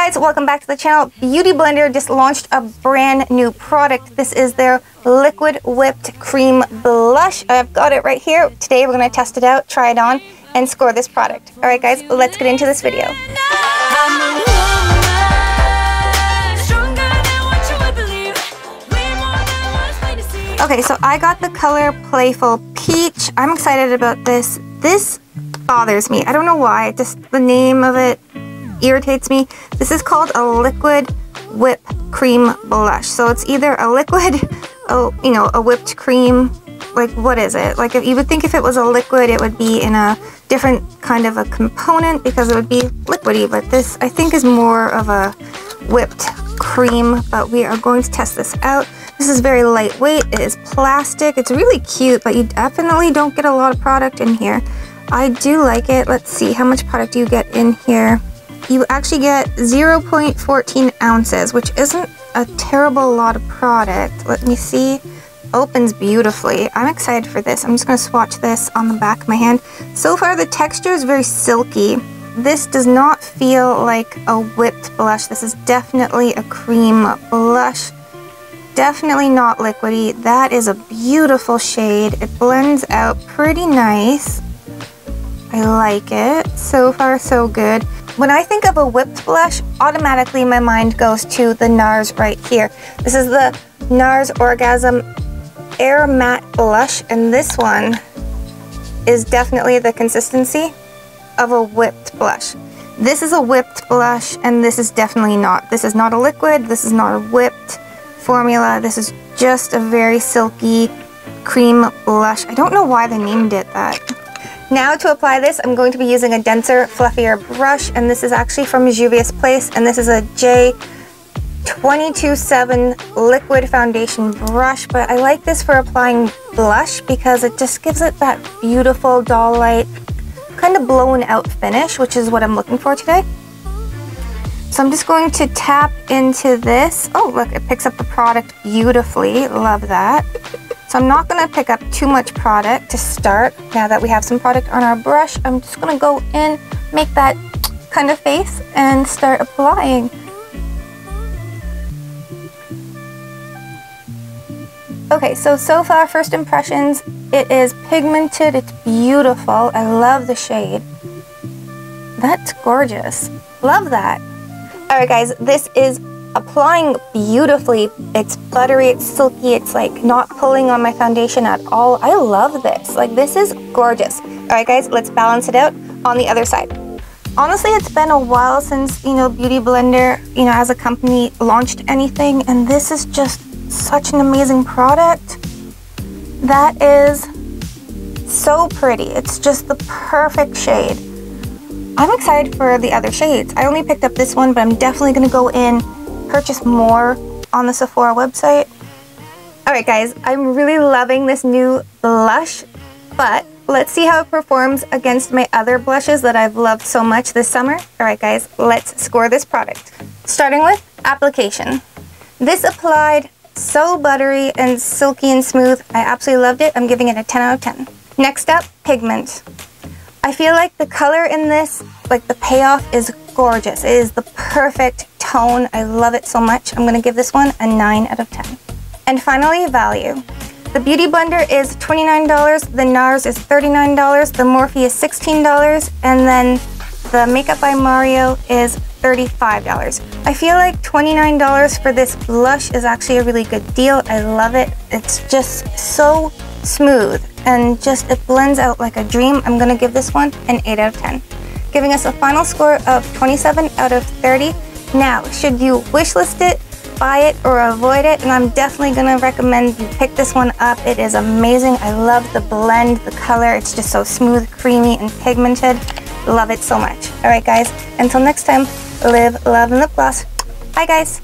guys, welcome back to the channel. Beauty Blender just launched a brand new product. This is their liquid whipped cream blush. I've got it right here. Today we're going to test it out, try it on, and score this product. Alright guys, let's get into this video. Okay, so I got the color Playful Peach. I'm excited about this. This bothers me. I don't know why, just the name of it irritates me. This is called a liquid whip cream blush. So it's either a liquid, a whipped cream, like what is it? Like if you would think if it was a liquid, it would be in a different kind of a component because it would be liquidy, but this I think is more of a whipped cream, but we are going to test this out. This is very lightweight, it is plastic, it's really cute, but you definitely don't get a lot of product in here. I do like it. Let's see, how much product do you get in here? You actually get 0.14 ounces, which isn't a terrible lot of product. Let me see. Opens beautifully. I'm excited for this. I'm just going to swatch this on the back of my hand. So far the texture is very silky. This does not feel like a whipped blush. This is definitely a cream blush. Definitely not liquidy. That is a beautiful shade. It blends out pretty nice. I like it. So far so good. When I think of a whipped blush, automatically my mind goes to the Nars right here. This is the Nars Orgasm Air Matte Blush, and this one is definitely the consistency of a whipped blush. This is a whipped blush, and this is definitely not. This is not a liquid, this is not a whipped formula. This is just a very silky cream blush. I don't know why they named it that. Now to apply this, I'm going to be using a denser, fluffier brush, and this is actually from Juvia's Place, and this is a J227 liquid foundation brush, but I like this for applying blush because it just gives it that beautiful doll-like, kind of blown out finish, which is what I'm looking for today. So I'm just going to tap into this. Oh, look, it picks up the product beautifully. Love that. So I'm not going to pick up too much product to start. Now that we have some product on our brush, I'm just going to go in, make that kind of face, and start applying. Okay, so far, first impressions, it is pigmented, it's beautiful. I love the shade. That's gorgeous. Love that. Alright guys, this is applying beautifully. It's buttery, it's silky, it's like not pulling on my foundation at all. I love this. Like, this is gorgeous. Alright guys, let's balance it out on the other side. Honestly, it's been a while since, Beauty Blender, as a company launched anything, and this is just such an amazing product. That is so pretty. It's just the perfect shade. I'm excited for the other shades. I only picked up this one, but I'm definitely going to go in, purchase more on the Sephora website. Alright guys, I'm really loving this new blush, but let's see how it performs against my other blushes that I've loved so much this summer. Alright guys, let's score this product. Starting with application. This applied so buttery and silky and smooth. I absolutely loved it. I'm giving it a 10 out of 10. Next up, pigment. I feel like the color in this, like the payoff, is gorgeous. It is the perfect tone. I love it so much. I'm going to give this one a 9 out of 10. And finally, value. The Beauty Blender is $29, the Nars is $39, the Morphe is $16, and then the Makeup by Mario is $35. I feel like $29 for this blush is actually a really good deal. I love it. It's just so smooth and just it blends out like a dream. I'm going to give this one an 8 out of 10. Giving us a final score of 27 out of 30. Now, should you wishlist it, buy it, or avoid it? And I'm definitely going to recommend you pick this one up. It is amazing. I love the blend, the color. It's just so smooth, creamy, and pigmented. Love it so much. Alright guys, until next time, live, love, and lip gloss. Bye guys!